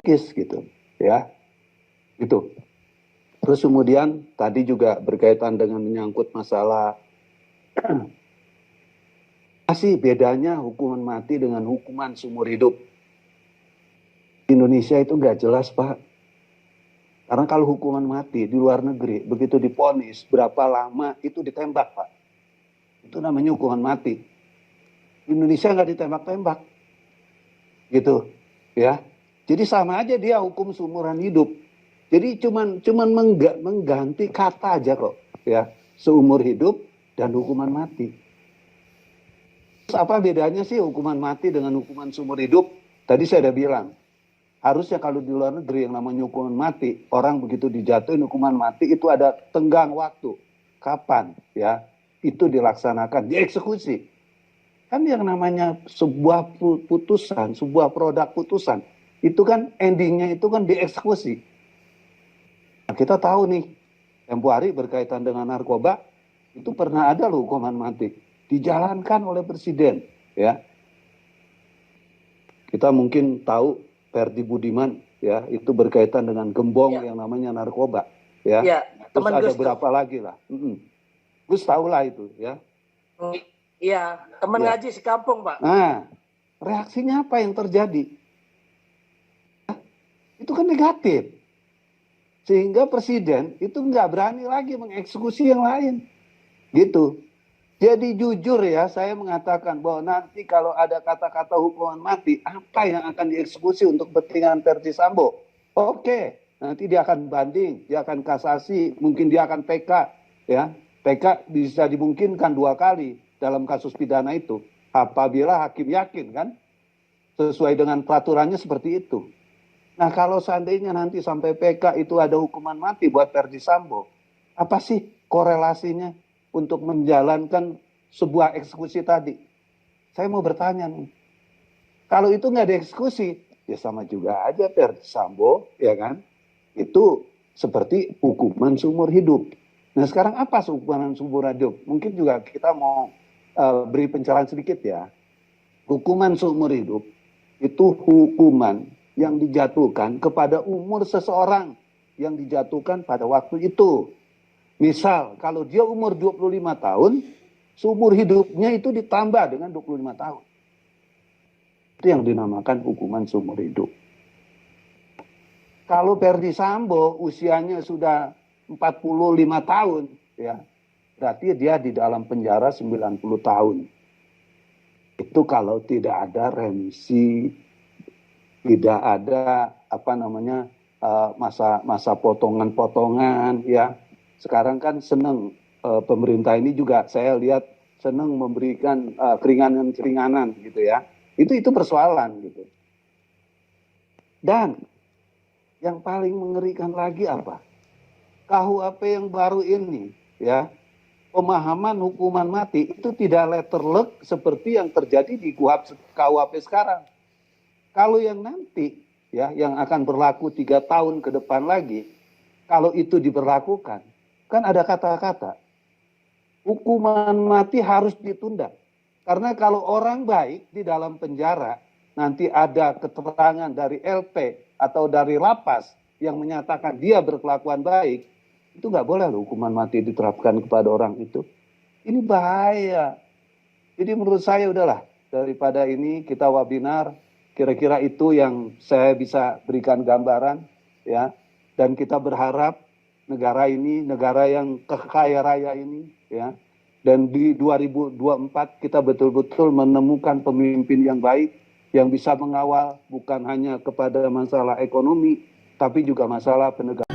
anarkis gitu, ya. Itu. Terus kemudian tadi juga berkaitan dengan menyangkut masalah apa sih bedanya hukuman mati dengan hukuman seumur hidup? Di Indonesia itu nggak jelas, Pak. Karena kalau hukuman mati di luar negeri, begitu diponis berapa lama itu ditembak, Pak. Itu namanya hukuman mati. Di Indonesia nggak ditembak-tembak, gitu, ya. Jadi sama aja dia hukum seumuran hidup. Jadi cuman mengganti kata aja kok, ya, seumur hidup dan hukuman mati. Terus apa bedanya sih hukuman mati dengan hukuman seumur hidup? Tadi saya udah bilang, harusnya kalau di luar negeri yang namanya hukuman mati, orang begitu dijatuhin hukuman mati itu ada tenggang waktu, kapan, ya, itu dilaksanakan, dieksekusi. Kan yang namanya sebuah putusan, sebuah produk putusan, itu kan endingnya itu kan dieksekusi. Nah, kita tahu nih, tempo hari berkaitan dengan narkoba, itu pernah ada loh hukuman mati. Dijalankan oleh presiden, ya. Kita mungkin tahu Ferdi Budiman, ya, itu berkaitan dengan gembong yang namanya narkoba, ya. Terus ada berapa lagi lah. Gus tahu lah itu, ya. Iya, teman ngaji sekampung, Pak. Nah, reaksinya apa yang terjadi? Itu kan negatif. Sehingga presiden itu nggak berani lagi mengeksekusi yang lain. Gitu. Jadi jujur ya, saya mengatakan bahwa nanti kalau ada kata-kata hukuman mati, apa yang akan dieksekusi untuk kepentingan Ferdi Sambo? Oke, nanti dia akan banding, dia akan kasasi, mungkin dia akan PK. Ya, PK bisa dimungkinkan 2 kali dalam kasus pidana itu. Apabila hakim yakin kan, sesuai dengan peraturannya seperti itu. Nah, kalau seandainya nanti sampai PK itu ada hukuman mati buat Ferdi Sambo, apa sih korelasinya untuk menjalankan sebuah eksekusi tadi? Saya mau bertanya nih, kalau itu nggak dieksekusi, ya sama juga aja Ferdi Sambo, ya kan? Itu seperti hukuman seumur hidup. Nah, sekarang apa hukuman seumur hidup? Mungkin juga kita mau beri pencerahan sedikit ya. Hukuman seumur hidup itu hukuman yang dijatuhkan kepada umur seseorang yang dijatuhkan pada waktu itu. Misal, kalau dia umur 25 tahun, seumur hidupnya itu ditambah dengan 25 tahun. Itu yang dinamakan hukuman seumur hidup. Kalau Ferdi Sambo usianya sudah 45 tahun, ya, berarti dia di dalam penjara 90 tahun. Itu kalau tidak ada remisi, tidak ada masa potongan-potongan, ya. Sekarang kan senang pemerintah ini juga saya lihat senang memberikan keringanan-keringanan gitu ya. Itu persoalan gitu. Dan yang paling mengerikan lagi apa? KUHP yang baru ini, ya, pemahaman hukuman mati itu tidak letterlek seperti yang terjadi di KUHP sekarang. Kalau yang nanti, ya, yang akan berlaku 3 tahun ke depan lagi, kalau itu diberlakukan, kan ada kata-kata, hukuman mati harus ditunda. Karena kalau orang baik di dalam penjara, nanti ada keterangan dari LP atau dari lapas yang menyatakan dia berkelakuan baik, itu nggak boleh loh hukuman mati diterapkan kepada orang itu. Ini bahaya. Jadi menurut saya udahlah, daripada ini kita webinar, kira-kira itu yang saya bisa berikan gambaran, ya. Dan kita berharap negara ini, negara yang kaya raya ini, ya. Dan di 2024 kita betul-betul menemukan pemimpin yang baik, yang bisa mengawal bukan hanya kepada masalah ekonomi, tapi juga masalah penegakan.